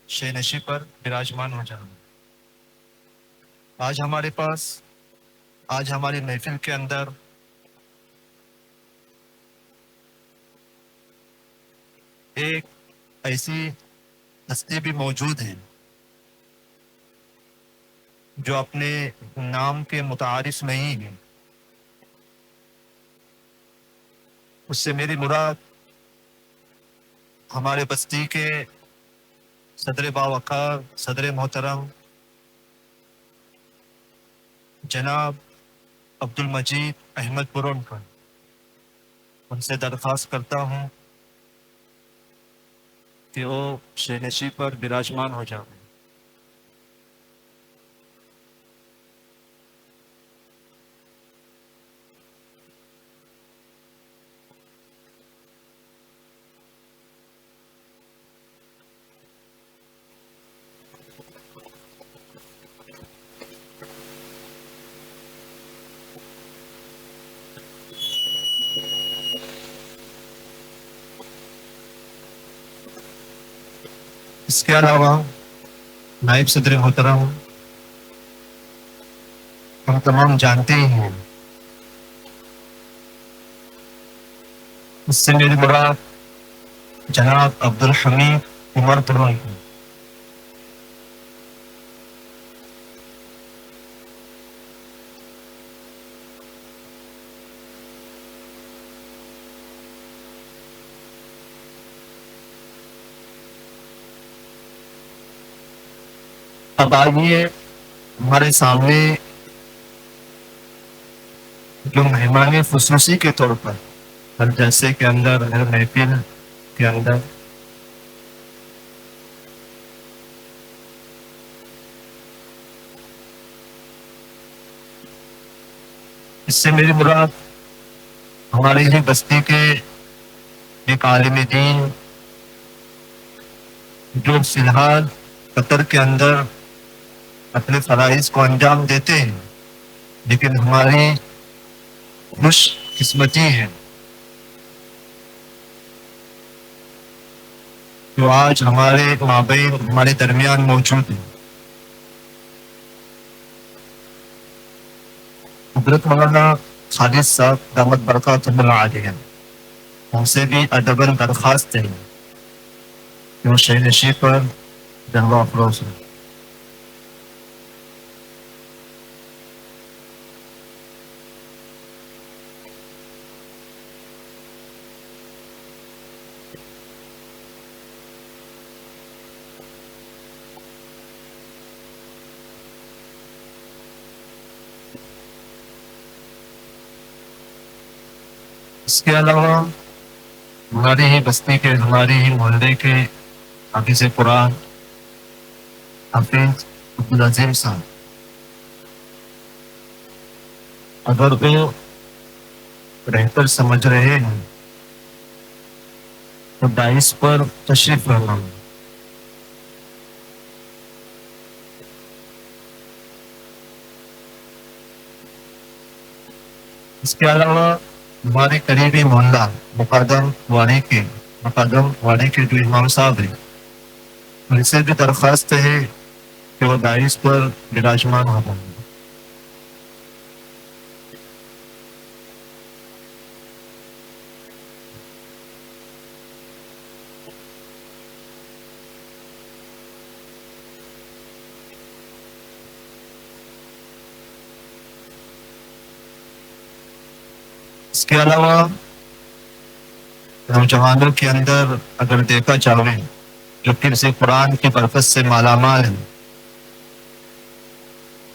شینشی پر براجمان ہو جانا۔ آج ہمارے پاس، آج ہماری محفل کے اندر ایک ایسی ہستی بھی موجود ہے جو اپنے نام کے متعارف نہیں ہے۔ اس سے میری مراد ہمارے بستی کے صدر باوقار، صدر محترم جناب عبد المجید احمد پرون پر ان سے درخواست کرتا ہوں کہ وہ شینشی پر براجمان ہو جائیں۔ اس کے علاوہ نائب صدر محترم ہم تمام جانتے ہی ہیں، اس سے میری مراد جناب عبد الحمید عمر پرون ہے۔ اب آئیے ہمارے سامنے جو مہمان خصوصی کے طور پر ہر جلسے کے اندر، ہر محفل کے اندر اس سے میری مراد ہماری ہی بستی کے ایک عالم دین جو فی الحال قطر کے اندر اپنے فرائض کو انجام دیتے ہیں، لیکن ہماری خوش قسمتی ہے جو آج ہمارے مابین، ہمارے درمیان موجود ہے۔ حضرت مولانا خالد صاحب دامت برکاتہ العالیہ ان سے بھی ادباً درخواست ہے کہ وہ شینشی پر جلوہ افروز ہو۔ اس کے علاوہ ہماری ہی بستی کے، ہماری ہی محلے کے حافظ قرآن حافظ عبدالعظیم صاحب، اگر وہ بہتر سمجھ رہے ہیں تو دائس پر تشریف رکھنا۔ اس کے علاوہ ہمارے قریبی محلہ مقدم واڑی کے جو امام صاحب ہیں ان سے بھی درخواست ہے کہ وہ دائس پر براجمان ہو جائیں۔ اس کے علاوہ نوجوانوں کے اندر اگر دیکھا جائے جو کسی قرآن کی برکت سے مالا مال ہے،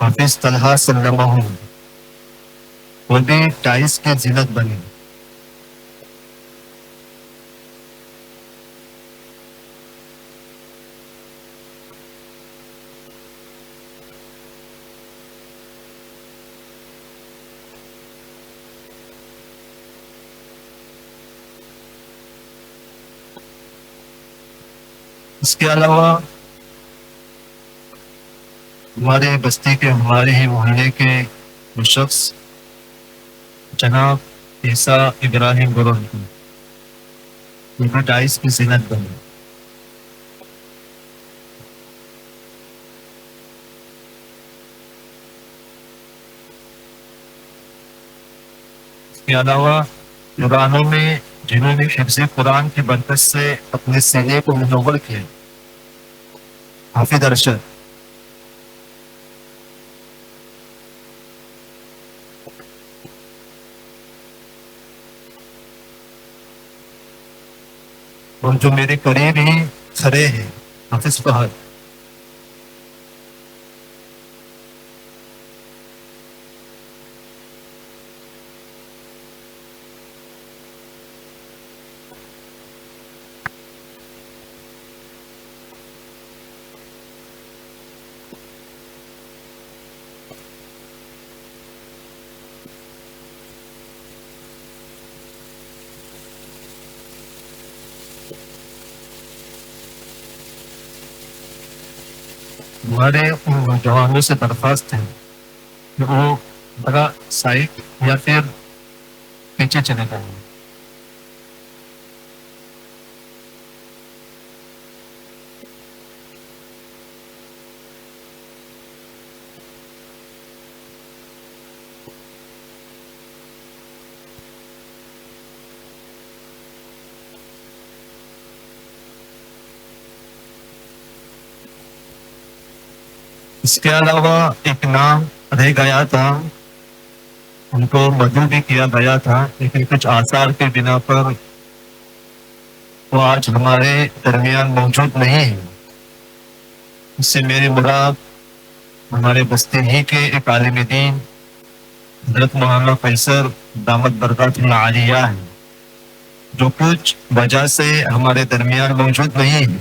حافظ طلحہ سلمہ وہ بھی دائس کی زینت بنے۔ اس کے علاوہ ہمارے بستی کے، ہمارے ہی محلے کے وہ شخص جناب عیسیٰ ابراہیم گرون کی وہ بھی دائس کی زینت بنے۔ کے علاوہ ایرانوں میں جنہوں نے حفظ قرآن کی برکت سے اپنے سینے کو منور کیا، حافظ ارشد، اور جو میرے قریب ہی کھڑے ہیں، حافظ فہد۔ ہمارے ان نوجوانوں سے درخواست ہے کہ وہ ذرا سائڈ یا پھر پیچھے چلے جائیں۔ اس کے علاوہ ایک نام رہ گیا تھا، ان کو مدعو بھی کیا گیا تھا، لیکن کچھ آثار کے بنا پر وہ آج ہمارے درمیان موجود نہیں ہے۔ اس سے میری مراد ہمارے بستی ہی کے ایک عالم دین حضرت مولانا فیصل دامت برکاتہ العالیہ ہے، جو کچھ وجہ سے ہمارے درمیان موجود نہیں ہے۔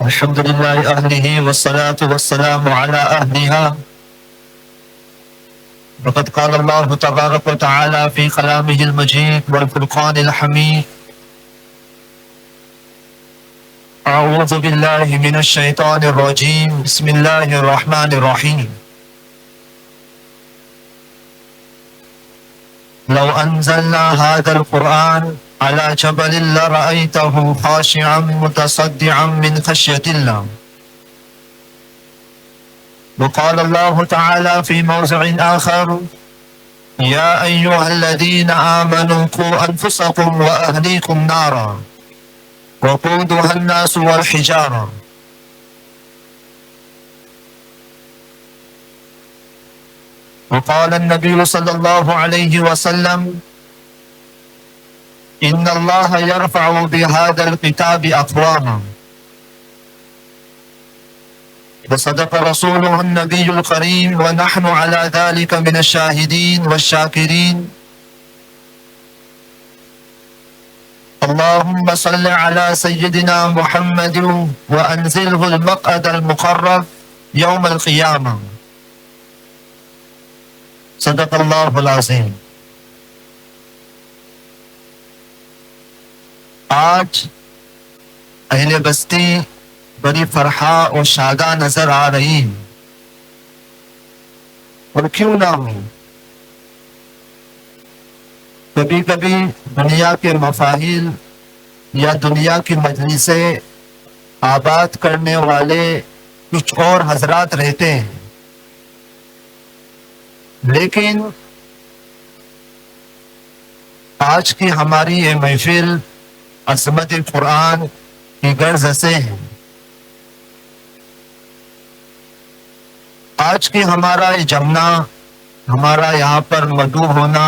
الحمد لله أهله والصلاة والسلام على أهلها. وقد قال الله تبارك وتعالى في كلامه المجيد والفرقان الحميد: أعوذ بالله من الشيطان الرجيم، بسم الله الرحمن الرحيم. لو أنزلنا هذا القرآن على جبل لرأيته خاشعا متصدعا من خشية الله. وقال الله تعالى في موضع آخر: يا أيها الذين آمنوا قوا أنفسكم وأهليكم نارا وقودها الناس والحجارة. وقال النبي صلى الله عليه وسلم: إن الله يرفع بهذا الكتاب أقواما. وصدق رسوله النبي الكريم ونحن على ذلك من الشاهدين والشاكرين. اللهم صل على سيدنا محمد وأنزله المقعد المقرب يوم القيامة. صدق اللہ العظیم. آج اہل بستی بڑی فرحہ اور شادہ نظر آ رہی ہے، اور کیوں نہ ہو. کبھی کبھی دنیا کے مفاہیل یا دنیا کی مجلسیں آباد کرنے والے کچھ اور حضرات رہتے ہیں، لیکن آج کی ہماری یہ محفل عظمت قرآن کی غرض سے ہے. آج کی ہمارا یہ جمنا، ہمارا یہاں پر مدعو ہونا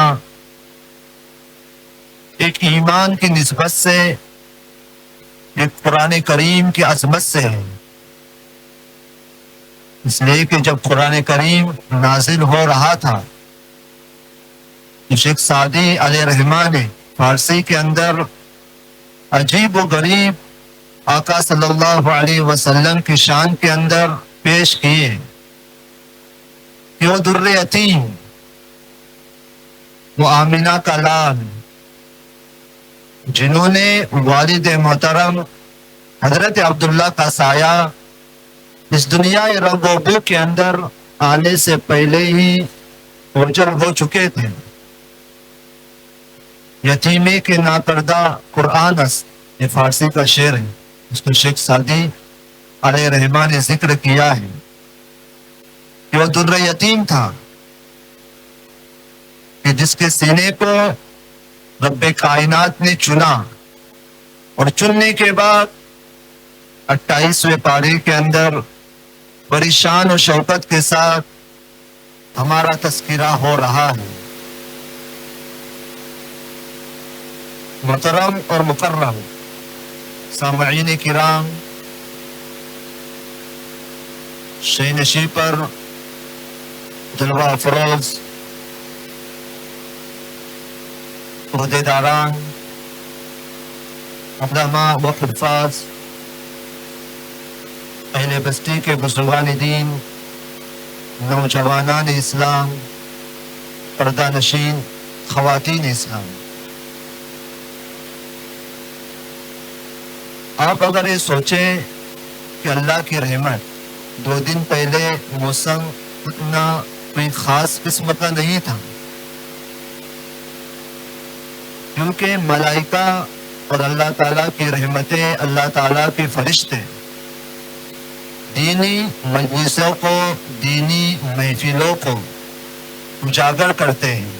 ایک ایمان کی نسبت سے، ایک قرآن کریم کی عظمت سے ہے. اس لیے کہ جب قرآن کریم نازل ہو رہا تھا تو شیخ سعدی علیہ رحمہ نے فارسی کے اندر عجیب و غریب آقا صلی اللہ علیہ وسلم کی شان کے اندر پیش کیے کہ وہ در یتیم، وہ آمینہ کا لال، جنہوں نے والد محترم حضرت عبداللہ کا سایہ اس دنیا رنگ و بو کے اندر آنے سے پہلے ہی اوجل ہو چکے تھے. یتیمی کے ناکردہ قرآن است، یہ فارسی کا شعر ہے، اس کو شیخ سعدی علیہ رحمہ نے ذکر کیا ہے کہ وہ در یتیم تھا، کہ جس کے سینے کو رب کائنات نے چنا، اور چننے کے بعد 28ویں پارے کے اندر بڑی شان و شوکت کے ساتھ ہمارا تذکرہ ہو رہا ہے. محترم اور مکرم سامعین کرام، شہ نشی پر جلوہ افروز عہدیداران، علماء و حفاظ، اہل بستی کے بزرگان دین، نوجوانان اسلام، پردہ نشین خواتین اسلام، آپ اگر یہ سوچیں کہ اللہ کی رحمت 2 دن پہلے موسم اتنا کوئی خاص قسم کا نہیں تھا، کیونکہ ملائکہ اور اللہ تعالیٰ کی رحمتیں، اللہ تعالیٰ کے فرشتے دینی مجلسوں کو، دینی محفلوں کو اجاگر کرتے ہیں.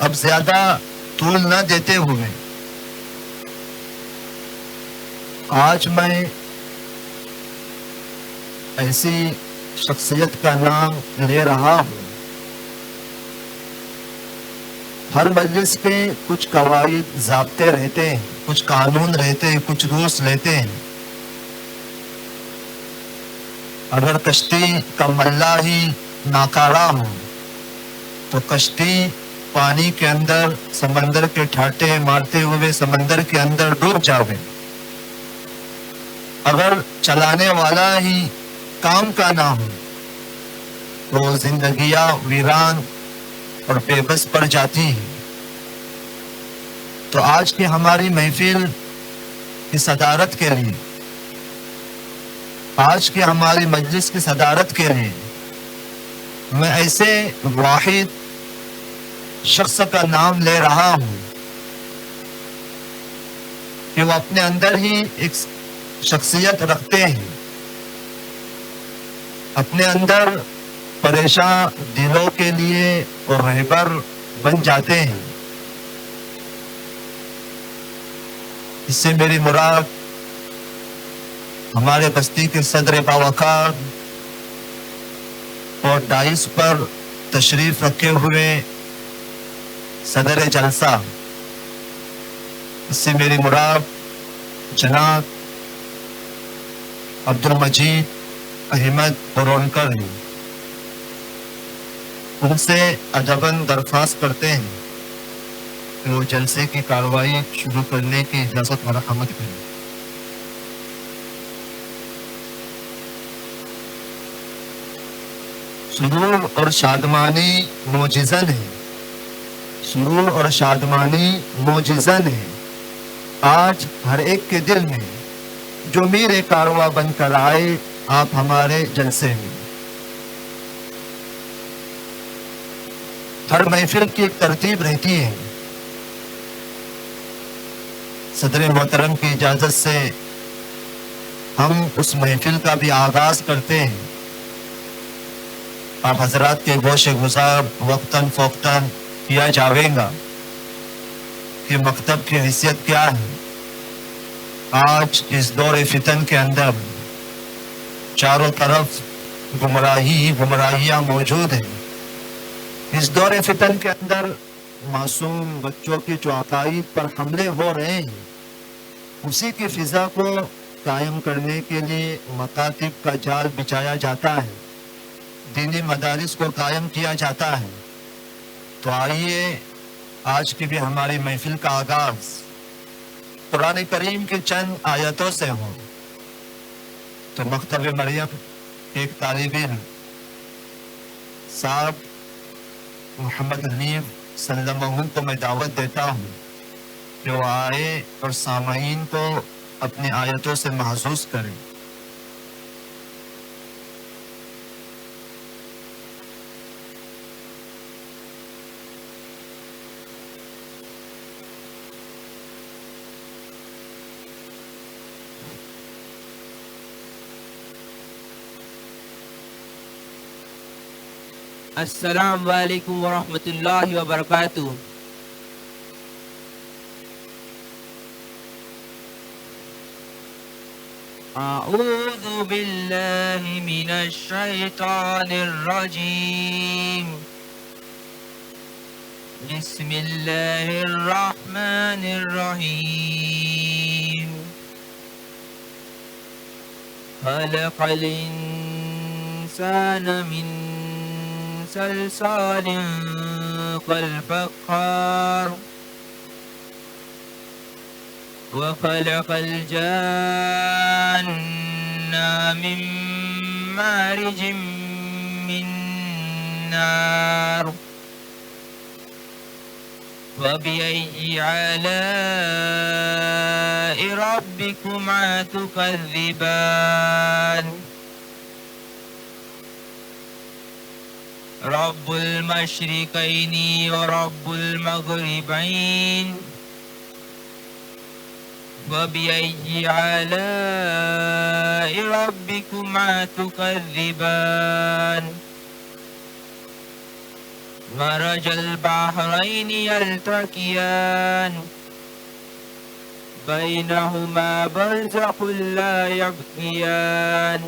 اب زیادہ طول نہ دیتے ہوئے آج میں ایسی شخصیت کا نام لے رہا ہوں. ہر مجلس کے کچھ قواعد ضابطے رہتے ہیں، کچھ قانون رہتے ہیں، کچھ رولس رہتے ہیں. اگر کشتی کا ملا ہی ناکارہ ہو تو کشتی پانی کے اندر سمندر کے ٹھاٹے مارتے ہوئے سمندر کے اندر ڈوب جاوے. اگر چلانے والا ہی کام کا نہ ہو تو زندگیاں ویران اور بے بس پڑ جاتی ہیں. تو آج کی ہماری محفل کی صدارت کے لیے، آج کی ہماری مجلس کی صدارت کے لیے میں ایسے واحد شخص کا نام لے رہا ہوں کہ وہ اپنے اندر ہی ایک شخصیت رکھتے ہیں، اپنے اندر پریشان دلوں کے لیے اور رہبر بن جاتے ہیں. اس سے میری مراد ہمارے بستی کے صدر باوقار اور ڈائس پر تشریف رکھے ہوئے صدر جلسہ، اس سے میری مراد جناب عبد المجید احمد برونکر ہیں. ان سے ادباً درخواست کرتے ہیں کہ وہ جلسے کی کارروائی شروع کرنے کی اجازت مرحمت کریں۔ سرور اور شادمانی معجزن ہے، سرور اور شادمانی معجزن ہے آج ہر ایک کے دل میں، جو میرے کارواں بن کر آئے آپ ہمارے جلسے میں۔ ہر محفل کی ایک ترتیب رہتی ہے، صدر محترم کی اجازت سے ہم اس محفل کا بھی آغاز کرتے ہیں۔ آپ حضرات کے گوش گزار وقتاً فوقتاً کیا جاوے گا کہ مکتب کی حیثیت کیا ہے۔ آج اس دور فتن کے اندر چاروں طرف گمراہیاں موجود ہیں۔ اس دور فتن کے اندر معصوم بچوں کی جو عقائد پر حملے ہو رہے ہیں، اسی کی فضا کو قائم کرنے کے لیے مکاتب کا جال بچھایا جاتا ہے، دینی مدارس کو قائم کیا جاتا ہے۔ تو آئیے آج کی بھی ہماری محفل کا آغاز قرآن کریم کی چند آیتوں سے ہو۔ تو مکتب مریم ایک طالب علم صاحب محمد حنیف صلی اللہ علیہ وسلم کو میں دعوت دیتا ہوں کہ وہ آئے اور سامعین کو اپنی آیتوں سے محظوظ کریں۔ السلام علیکم ورحمۃ اللہ وبرکاتہ۔ اعوذ باللہ من الشیطان الرجیم، بسم اللہ الرحمن الرحیم۔ خلق الانسان من صلصال كالفخار وخلق الجان من مارج من نار فبأي آلاء ربكما تكذبان؟ رب المشرقين ورب المغربين فبأي آلاء ربكما تكذبان؟ مرج البحرين يلتقيان بينهما برزخ لا يبغيان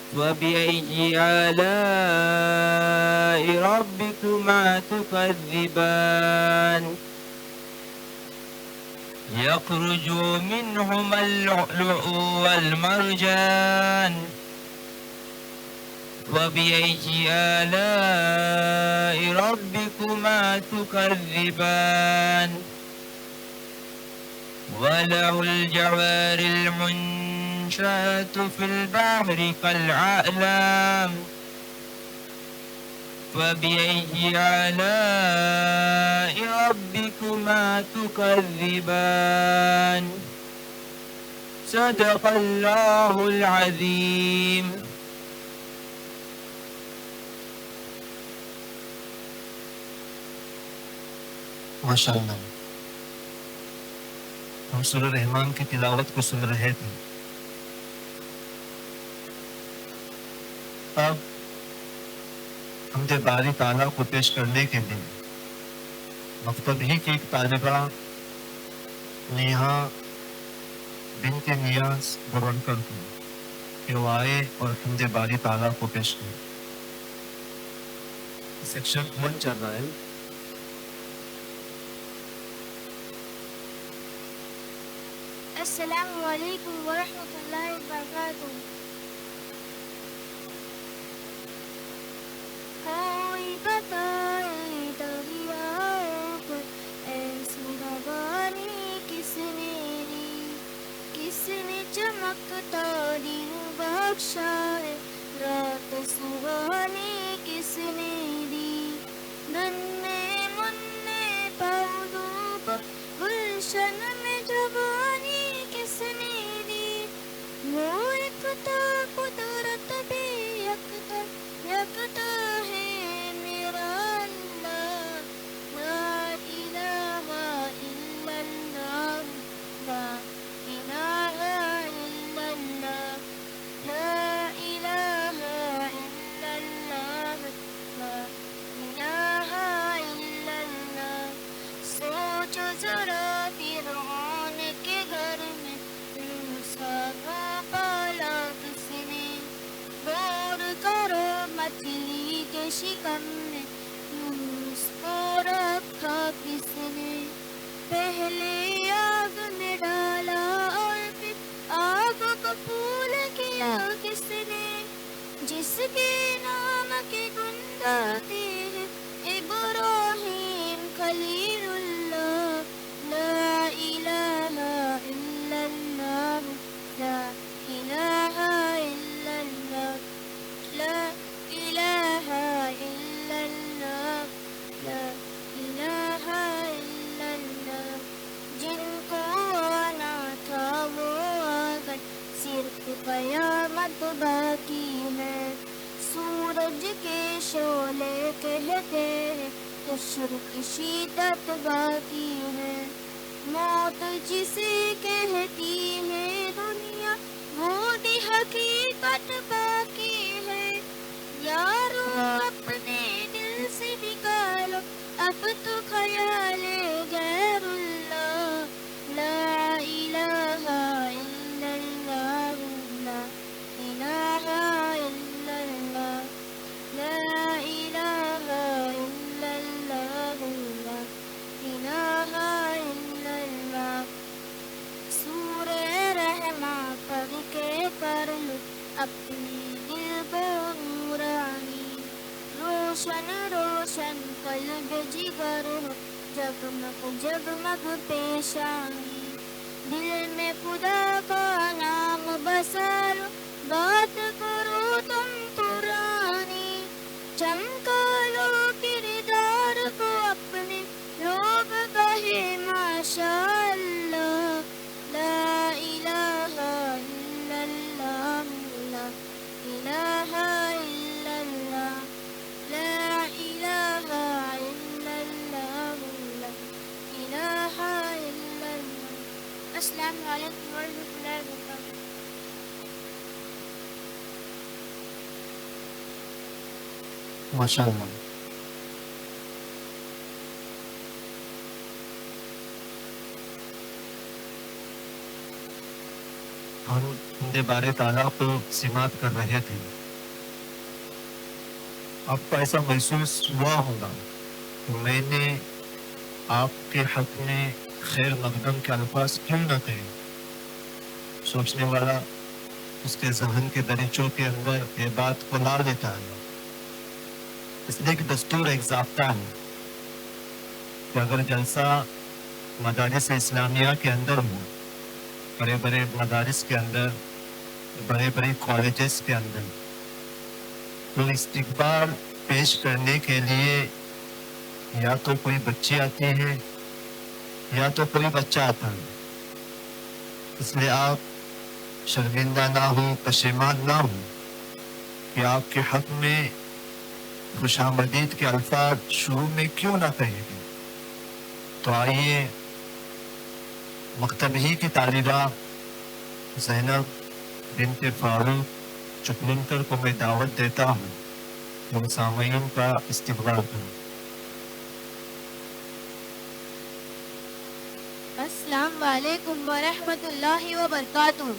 فبأي آلاء ربكما تكذبان؟ يخرج منهما اللؤلؤ والمرجان فبأي آلاء ربكما تكذبان؟ وله الجوار المنشآت في البحر كالأعلام فبأي آلاء ربكما تكذبان؟ صدق الله العظيم۔ ماشاءاللہ، ہم سورہ رحمان کی تلاوت کو سن رہے تھے۔ اب حمد باری تعالیٰ کو پیش کرنے کے لیے مکتب ہی کی ایک طالبہ نیہا بنت نیاز گورنکر کو کہ وہ آئے اور حمد باری تعالیٰ کو پیش کرے۔ سیکشن 1 چل رہا ہے۔ السلام علیکم ورحمۃ اللہ وبرکاتہ۔ کوئی بتائے دریاؤں بخشائے رات سہانی کس نے دی ننے منے پودوں کو گلشن میں جوانی کس نے دی وہ یکتا قدرت بھی یکتا یکتا ہے میرا اللہ لا الہ الا اللہ لا الہ الا اللہ لا الہ الا اللہ لا الہ الا اللہ سوچو ذرا فرعون کے گھر میں موسیٰ کو پالا کس نے غور کرو مچھلی کے شکم میں یونس کو رکھا کس نے پہلے آگ میں ڈالا اور پھر آگ کو پھول کیا کس نے جس کے نام کے گن گاتے ہیں ابراہیم خلیل اللہ لا الہ الا اللہ لا الہ الا اللہ لا الہ الا اللہ لا الہ الا اللہ جن کو آنا تھا وہ آ گئے صرف قیامت باقی ہے سورج کے شعلے کہتے ہیں تشرق شدت باقی ہے موت جسے کہتی ہے دنیا وہ بھی حقیقت باقی ہے یارو اپنے دل سے نکالو اب تو خیال غیر اللہ لا الہ الا اللہ لا الہ الا اللہ لا الہ الا اللہ لا الہ الا اللہ سورہ رحماں پڑھ کے کر لو اپنی دل کو نورانی روشن روشن قلب جگر ہو جگمگ جگمگ پیشانی دل میں خدا کا نام بسا لو بات کرو تم پرانی چمکا لو کردار کو اپنے لوگ کہے ماشاء اللہ لا الہ الا اللہ لا الہ الا اللہ لا الہ الا اللہ لا الہ الا اللہ السلام علیکم ورحمۃ اللہ وبرکاتہ ماشاء اللہ ہم ہند بارے تعالیٰ کو سماعت کر رہے تھے آپ کو ایسا محسوس ہوا ہوگا کہ میں نے آپ کے حق میں خیر مقدم کے الفاظ کیوں نہ کہے سوچنے والا اس کے ذہن کے دریچوں کے اندر یہ بات کو لا لیتا ہے اس لیے کہ دستور ایک ضابطہ ہے کہ اگر جلسہ مدارس اسلامیہ کے اندر ہو بڑے بڑے مدارس کے اندر بڑے بڑے کالجز کے اندر تو استقبال پیش کرنے کے لیے یا تو کوئی بچی آتی ہے یا تو کوئی بچہ آتا ہے اس لیے آپ شرمندہ نہ ہو پشیمان نہ ہو کہ آپ کے حق میں خوش آمدید کے الفاظ شروع میں کیوں نہ کہیں گے تو آئیے مکتب ہی کی طالبہ زینب بنت فاروق چپلنکر کو میں دعوت دیتا ہوں وہ سامعین کا استقبال کروں السلام علیکم ورحمۃ اللہ وبرکاتہ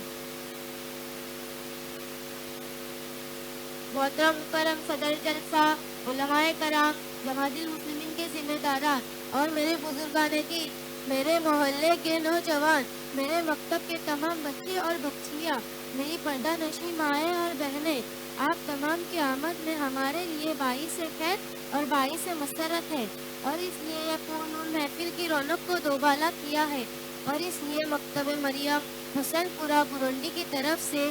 محترم کرم صدر جلسہ علماء کرام جماعت المسلمین کے ذمہ داران اور میرے بزرگان کی میرے محلے کے نوجوان میرے مکتب کے تمام بچے اور بچیاں میری پردہ نشین مائیں اور بہنیں آپ تمام کی آمد میں ہمارے لیے باعث خیر اور باعث مسرت ہے اور اس لیے یہ پرنور محفل کی رونق کو دوبالا کیا ہے اور اس لیے مکتب مریم حسین پورہ برونڈی کی طرف سے